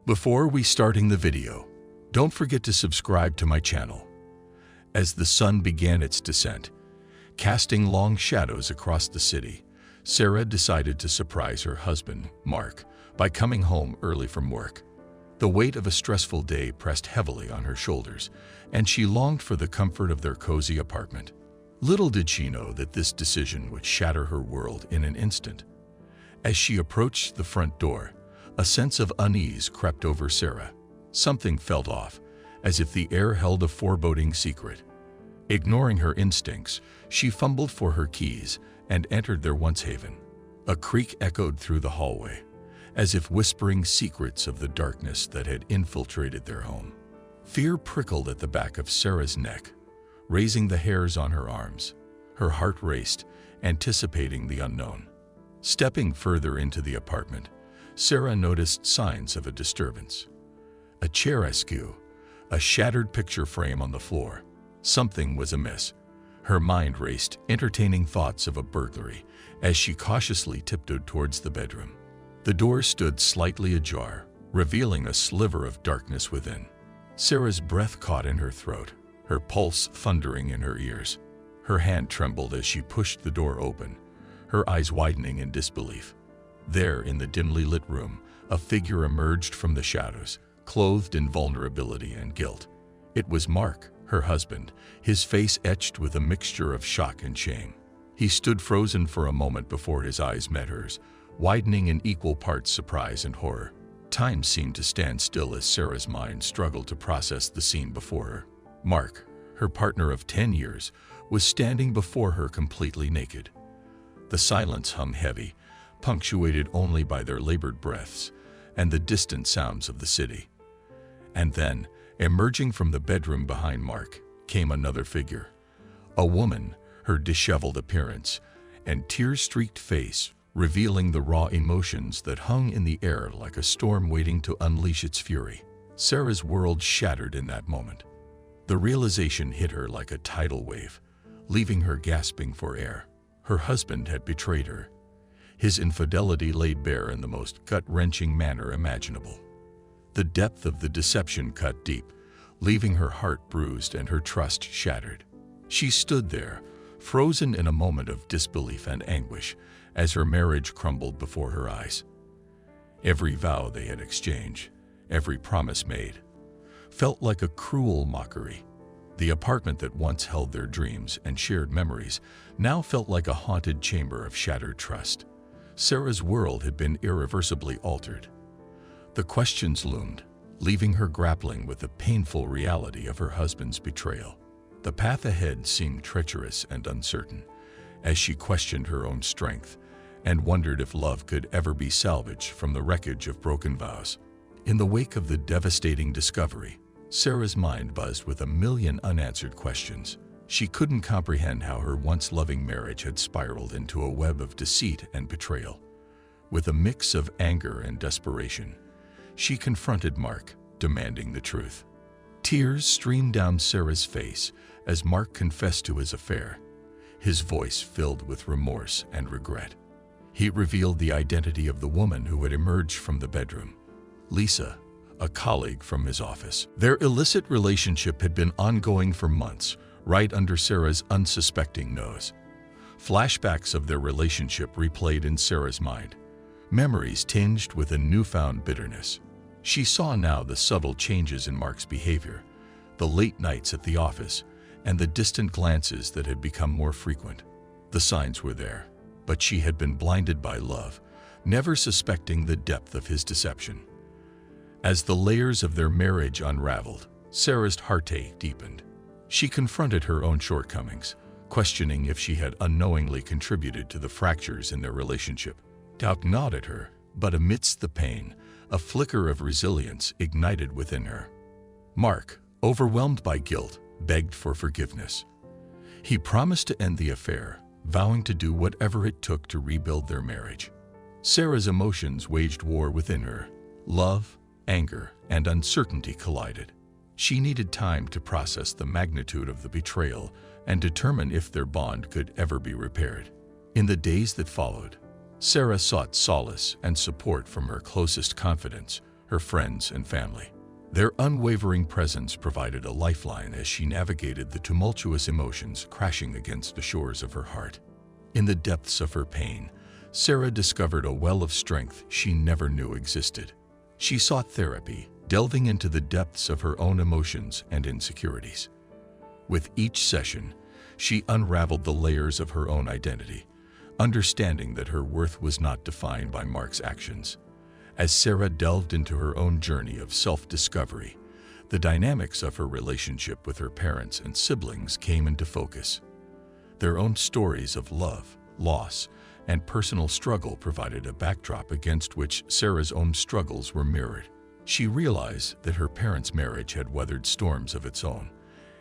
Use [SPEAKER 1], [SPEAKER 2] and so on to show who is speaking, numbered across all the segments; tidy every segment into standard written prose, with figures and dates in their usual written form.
[SPEAKER 1] Before we starting the video, don't forget to subscribe to my channel. As the sun began its descent, casting long shadows across the city, Sarah decided to surprise her husband, Mark, by coming home early from work. The weight of a stressful day pressed heavily on her shoulders, and she longed for the comfort of their cozy apartment. Little did she know that this decision would shatter her world in an instant. As she approached the front door, a sense of unease crept over Sarah. Something felt off, as if the air held a foreboding secret. Ignoring her instincts, she fumbled for her keys and entered their once haven. A creak echoed through the hallway, as if whispering secrets of the darkness that had infiltrated their home. Fear prickled at the back of Sarah's neck, raising the hairs on her arms. Her heart raced, anticipating the unknown. Stepping further into the apartment, Sarah noticed signs of a disturbance. A chair askew, a shattered picture frame on the floor. Something was amiss. Her mind raced, entertaining thoughts of a burglary as she cautiously tiptoed towards the bedroom. The door stood slightly ajar, revealing a sliver of darkness within. Sarah's breath caught in her throat, her pulse thundering in her ears. Her hand trembled as she pushed the door open, her eyes widening in disbelief. There, in the dimly lit room, a figure emerged from the shadows, clothed in vulnerability and guilt. It was Mark, her husband, his face etched with a mixture of shock and shame. He stood frozen for a moment before his eyes met hers, widening in equal parts surprise and horror. Time seemed to stand still as Sarah's mind struggled to process the scene before her. Mark, her partner of 10 years, was standing before her completely naked. The silence hung heavy, punctuated only by their labored breaths and the distant sounds of the city. And then, emerging from the bedroom behind Mark, came another figure. A woman, her disheveled appearance and tear-streaked face revealing the raw emotions that hung in the air like a storm waiting to unleash its fury. Sarah's world shattered in that moment. The realization hit her like a tidal wave, leaving her gasping for air. Her husband had betrayed her. His infidelity laid bare in the most gut-wrenching manner imaginable. The depth of the deception cut deep, leaving her heart bruised and her trust shattered. She stood there, frozen in a moment of disbelief and anguish, as her marriage crumbled before her eyes. Every vow they had exchanged, every promise made, felt like a cruel mockery. The apartment that once held their dreams and shared memories now felt like a haunted chamber of shattered trust. Sarah's world had been irreversibly altered. The questions loomed, leaving her grappling with the painful reality of her husband's betrayal. The path ahead seemed treacherous and uncertain, as she questioned her own strength and wondered if love could ever be salvaged from the wreckage of broken vows. In the wake of the devastating discovery, Sarah's mind buzzed with a million unanswered questions. She couldn't comprehend how her once loving marriage had spiraled into a web of deceit and betrayal. With a mix of anger and desperation, she confronted Mark, demanding the truth. Tears streamed down Sarah's face as Mark confessed to his affair, his voice filled with remorse and regret. He revealed the identity of the woman who had emerged from the bedroom, Lisa, a colleague from his office. Their illicit relationship had been ongoing for months, right under Sarah's unsuspecting nose. Flashbacks of their relationship replayed in Sarah's mind, memories tinged with a newfound bitterness. She saw now the subtle changes in Mark's behavior, the late nights at the office, and the distant glances that had become more frequent. The signs were there, but she had been blinded by love, never suspecting the depth of his deception. As the layers of their marriage unraveled, Sarah's heartache deepened. She confronted her own shortcomings, questioning if she had unknowingly contributed to the fractures in their relationship. Doubt gnawed at her, but amidst the pain, a flicker of resilience ignited within her. Mark, overwhelmed by guilt, begged for forgiveness. He promised to end the affair, vowing to do whatever it took to rebuild their marriage. Sarah's emotions waged war within her. Love, anger, and uncertainty collided. She needed time to process the magnitude of the betrayal and determine if their bond could ever be repaired. In the days that followed, Sarah sought solace and support from her closest confidants, her friends and family. Their unwavering presence provided a lifeline as she navigated the tumultuous emotions crashing against the shores of her heart. In the depths of her pain, Sarah discovered a well of strength she never knew existed. She sought therapy, delving into the depths of her own emotions and insecurities. With each session, she unraveled the layers of her own identity, understanding that her worth was not defined by Mark's actions. As Sarah delved into her own journey of self-discovery, the dynamics of her relationship with her parents and siblings came into focus. Their own stories of love, loss, and personal struggle provided a backdrop against which Sarah's own struggles were mirrored. She realized that her parents' marriage had weathered storms of its own,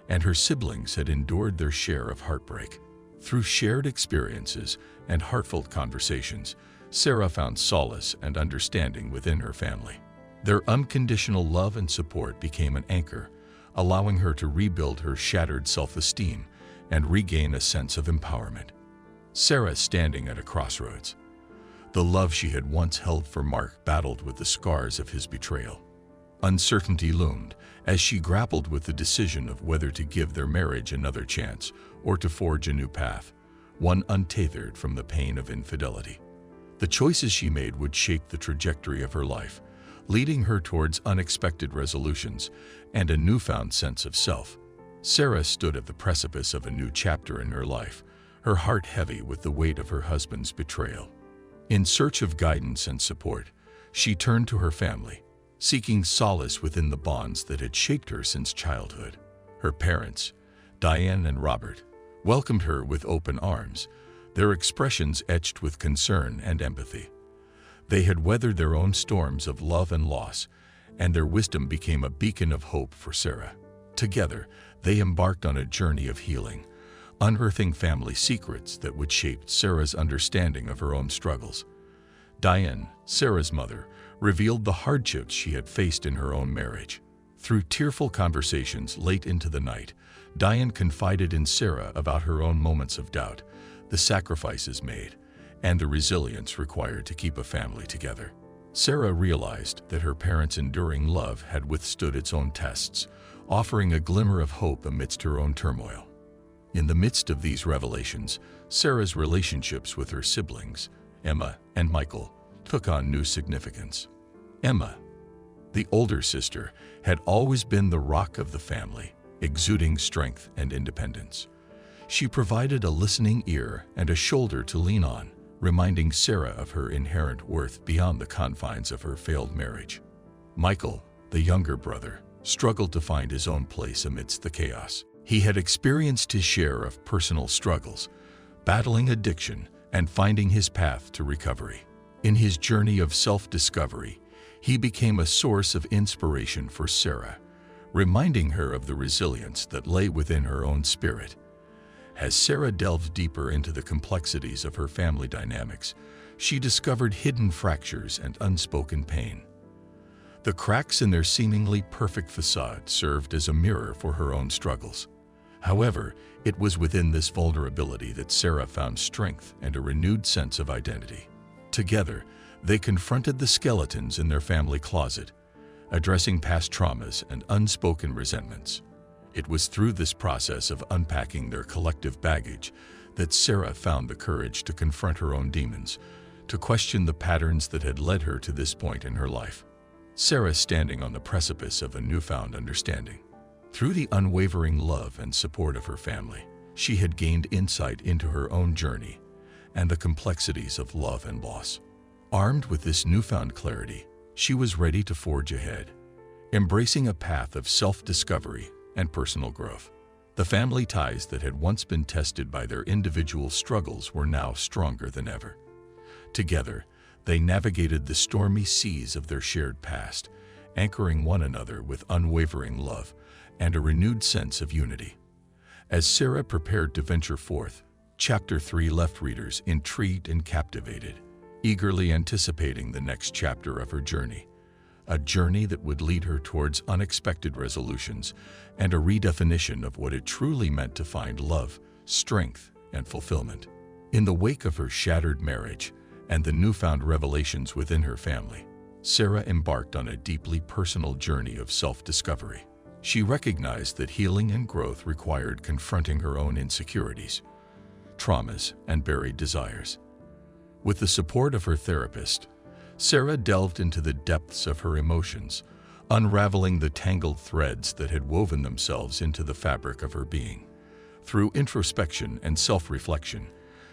[SPEAKER 1] and her siblings had endured their share of heartbreak. Through shared experiences and heartfelt conversations, Sarah found solace and understanding within her family. Their unconditional love and support became an anchor, allowing her to rebuild her shattered self-esteem and regain a sense of empowerment. Sarah, standing at a crossroads. The love she had once held for Mark battled with the scars of his betrayal. Uncertainty loomed as she grappled with the decision of whether to give their marriage another chance or to forge a new path, one untethered from the pain of infidelity. The choices she made would shape the trajectory of her life, leading her towards unexpected resolutions and a newfound sense of self. Sarah stood at the precipice of a new chapter in her life, her heart heavy with the weight of her husband's betrayal. In search of guidance and support, she turned to her family, seeking solace within the bonds that had shaped her since childhood. Her parents, Diane and Robert, welcomed her with open arms, their expressions etched with concern and empathy. They had weathered their own storms of love and loss, and their wisdom became a beacon of hope for Sarah. Together, they embarked on a journey of healing, unearthing family secrets that would shape Sarah's understanding of her own struggles. Diane, Sarah's mother, revealed the hardships she had faced in her own marriage. Through tearful conversations late into the night, Diane confided in Sarah about her own moments of doubt, the sacrifices made, and the resilience required to keep a family together. Sarah realized that her parents' enduring love had withstood its own tests, offering a glimmer of hope amidst her own turmoil. In the midst of these revelations, Sarah's relationships with her siblings, Emma and Michael, took on new significance. Emma, the older sister, had always been the rock of the family, exuding strength and independence. She provided a listening ear and a shoulder to lean on, reminding Sarah of her inherent worth beyond the confines of her failed marriage. Michael, the younger brother, struggled to find his own place amidst the chaos. He had experienced his share of personal struggles, battling addiction and finding his path to recovery. In his journey of self-discovery, he became a source of inspiration for Sarah, reminding her of the resilience that lay within her own spirit. As Sarah delved deeper into the complexities of her family dynamics, she discovered hidden fractures and unspoken pain. The cracks in their seemingly perfect facade served as a mirror for her own struggles. However, it was within this vulnerability that Sarah found strength and a renewed sense of identity. Together, they confronted the skeletons in their family closet, addressing past traumas and unspoken resentments. It was through this process of unpacking their collective baggage that Sarah found the courage to confront her own demons, to question the patterns that had led her to this point in her life. Sarah, standing on the precipice of a newfound understanding. Through the unwavering love and support of her family, she had gained insight into her own journey and the complexities of love and loss. Armed with this newfound clarity, she was ready to forge ahead, embracing a path of self-discovery and personal growth. The family ties that had once been tested by their individual struggles were now stronger than ever. Together, they navigated the stormy seas of their shared past, anchoring one another with unwavering love and a renewed sense of unity. As Sarah prepared to venture forth, Chapter 3 left readers intrigued and captivated, eagerly anticipating the next chapter of her journey, a journey that would lead her towards unexpected resolutions and a redefinition of what it truly meant to find love, strength, and fulfillment. In the wake of her shattered marriage and the newfound revelations within her family, Sarah embarked on a deeply personal journey of self-discovery. She recognized that healing and growth required confronting her own insecurities, traumas, and buried desires. With the support of her therapist, Sarah delved into the depths of her emotions, unraveling the tangled threads that had woven themselves into the fabric of her being. Through introspection and self-reflection,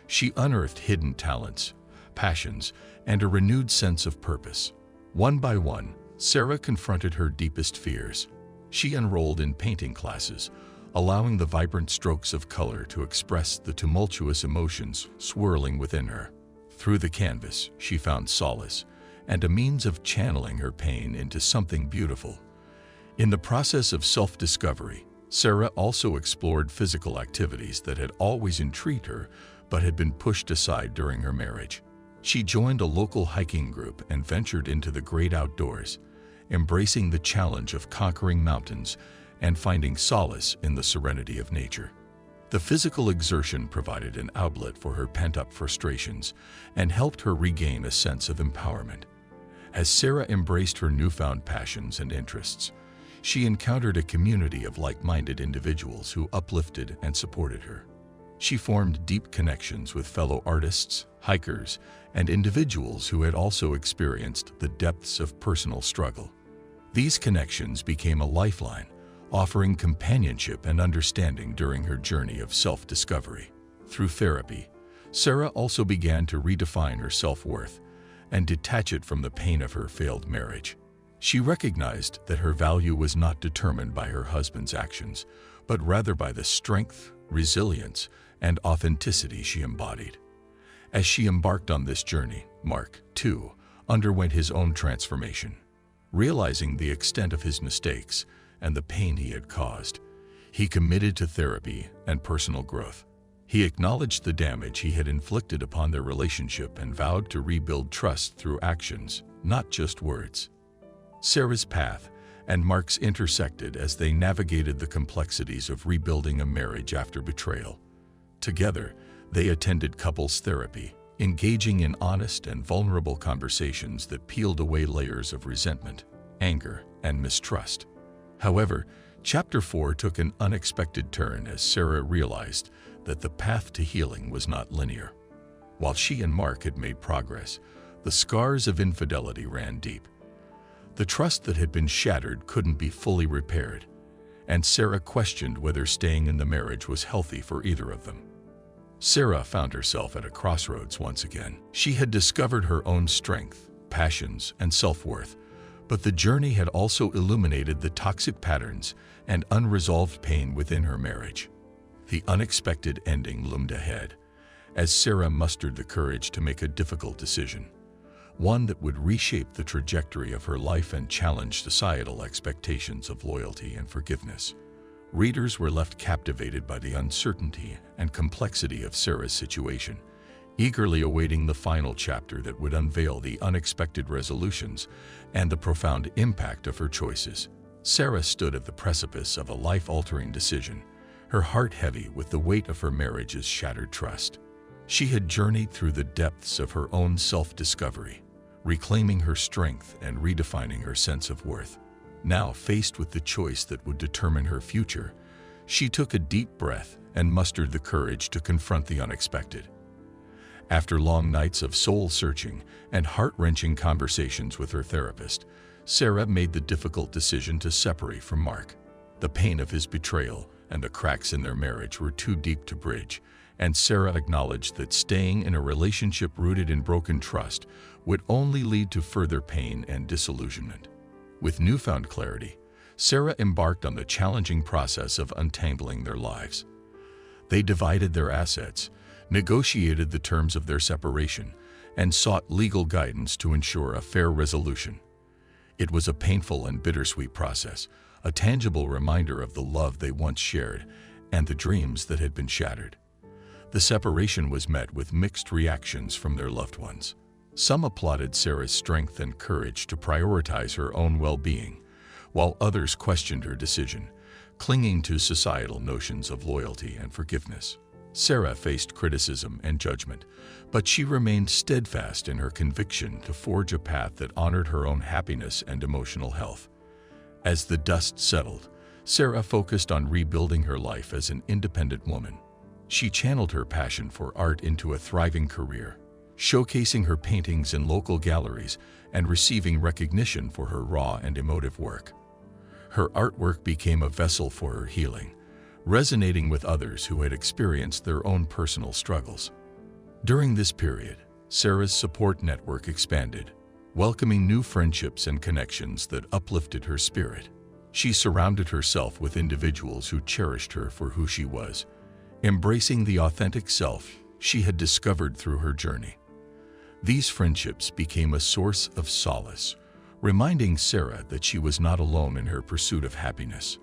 [SPEAKER 1] she unearthed hidden talents, passions, and a renewed sense of purpose. One by one, Sarah confronted her deepest fears. She enrolled in painting classes, allowing the vibrant strokes of color to express the tumultuous emotions swirling within her. Through the canvas, she found solace and a means of channeling her pain into something beautiful. In the process of self-discovery, Sarah also explored physical activities that had always intrigued her but had been pushed aside during her marriage. She joined a local hiking group and ventured into the great outdoors, embracing the challenge of conquering mountains and finding solace in the serenity of nature. The physical exertion provided an outlet for her pent-up frustrations and helped her regain a sense of empowerment. As Sarah embraced her newfound passions and interests, she encountered a community of like-minded individuals who uplifted and supported her. She formed deep connections with fellow artists, hikers, and individuals who had also experienced the depths of personal struggle. These connections became a lifeline, offering companionship and understanding during her journey of self-discovery. Through therapy, Sarah also began to redefine her self-worth and detach it from the pain of her failed marriage. She recognized that her value was not determined by her husband's actions, but rather by the strength, resilience, and authenticity she embodied. As she embarked on this journey, Mark, too, underwent his own transformation. Realizing the extent of his mistakes and the pain he had caused, he committed to therapy and personal growth. He acknowledged the damage he had inflicted upon their relationship and vowed to rebuild trust through actions, not just words. Sarah's path and Mark's intersected as they navigated the complexities of rebuilding a marriage after betrayal. Together, they attended couples therapy, engaging in honest and vulnerable conversations that peeled away layers of resentment, anger, and mistrust. However, Chapter 4 took an unexpected turn as Sarah realized that the path to healing was not linear. While she and Mark had made progress, the scars of infidelity ran deep. The trust that had been shattered couldn't be fully repaired, and Sarah questioned whether staying in the marriage was healthy for either of them. Sarah found herself at a crossroads once again. She had discovered her own strength, passions, and self-worth, but the journey had also illuminated the toxic patterns and unresolved pain within her marriage. The unexpected ending loomed ahead, as Sarah mustered the courage to make a difficult decision, one that would reshape the trajectory of her life and challenge societal expectations of loyalty and forgiveness. Readers were left captivated by the uncertainty and complexity of Sarah's situation, eagerly awaiting the final chapter that would unveil the unexpected resolutions and the profound impact of her choices. Sarah stood at the precipice of a life-altering decision, her heart heavy with the weight of her marriage's shattered trust. She had journeyed through the depths of her own self-discovery, reclaiming her strength and redefining her sense of worth. Now, faced with the choice that would determine her future, she took a deep breath and mustered the courage to confront the unexpected. After long nights of soul-searching and heart-wrenching conversations with her therapist, Sarah made the difficult decision to separate from Mark. The pain of his betrayal and the cracks in their marriage were too deep to bridge, and Sarah acknowledged that staying in a relationship rooted in broken trust would only lead to further pain and disillusionment. With newfound clarity, Sarah embarked on the challenging process of untangling their lives. They divided their assets, negotiated the terms of their separation, and sought legal guidance to ensure a fair resolution. It was a painful and bittersweet process, a tangible reminder of the love they once shared and the dreams that had been shattered. The separation was met with mixed reactions from their loved ones. Some applauded Sarah's strength and courage to prioritize her own well-being, while others questioned her decision, clinging to societal notions of loyalty and forgiveness. Sarah faced criticism and judgment, but she remained steadfast in her conviction to forge a path that honored her own happiness and emotional health. As the dust settled, Sarah focused on rebuilding her life as an independent woman. She channeled her passion for art into a thriving career, showcasing her paintings in local galleries and receiving recognition for her raw and emotive work. Her artwork became a vessel for her healing, resonating with others who had experienced their own personal struggles. During this period, Sarah's support network expanded, welcoming new friendships and connections that uplifted her spirit. She surrounded herself with individuals who cherished her for who she was, embracing the authentic self she had discovered through her journey. These friendships became a source of solace, reminding Sarah that she was not alone in her pursuit of happiness.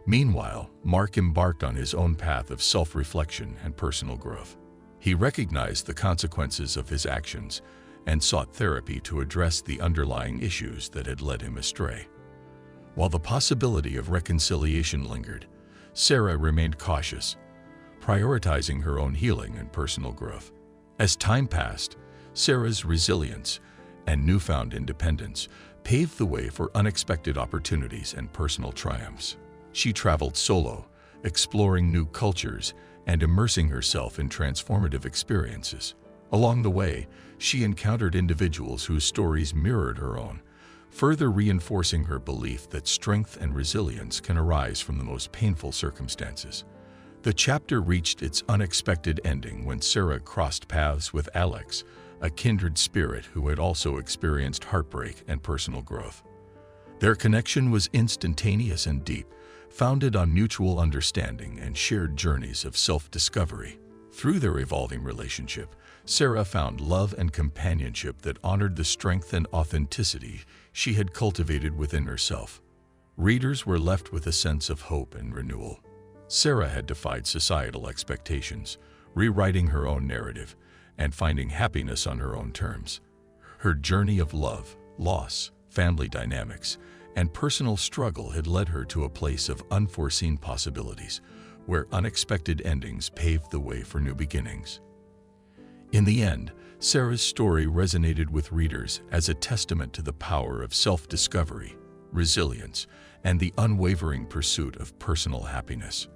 [SPEAKER 1] Meanwhile, Mark embarked on his own path of self-reflection and personal growth. He recognized the consequences of his actions and sought therapy to address the underlying issues that had led him astray. While the possibility of reconciliation lingered, Sarah remained cautious, prioritizing her own healing and personal growth. As time passed, Sarah's resilience and newfound independence paved the way for unexpected opportunities and personal triumphs. She traveled solo, exploring new cultures and immersing herself in transformative experiences. Along the way, she encountered individuals whose stories mirrored her own, further reinforcing her belief that strength and resilience can arise from the most painful circumstances. The chapter reached its unexpected ending when Sarah crossed paths with Alex, a kindred spirit who had also experienced heartbreak and personal growth. Their connection was instantaneous and deep, founded on mutual understanding and shared journeys of self-discovery. Through their evolving relationship, Sarah found love and companionship that honored the strength and authenticity she had cultivated within herself. Readers were left with a sense of hope and renewal. Sarah had defied societal expectations, rewriting her own narrative and finding happiness on her own terms. Her journey of love, loss, family dynamics, and personal struggle had led her to a place of unforeseen possibilities, where unexpected endings paved the way for new beginnings. In the end, Sarah's story resonated with readers as a testament to the power of self-discovery, resilience, and the unwavering pursuit of personal happiness.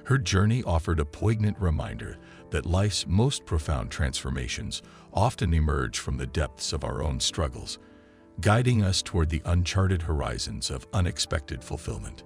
[SPEAKER 1] Her journey offered a poignant reminder that life's most profound transformations often emerge from the depths of our own struggles, guiding us toward the uncharted horizons of unexpected fulfillment.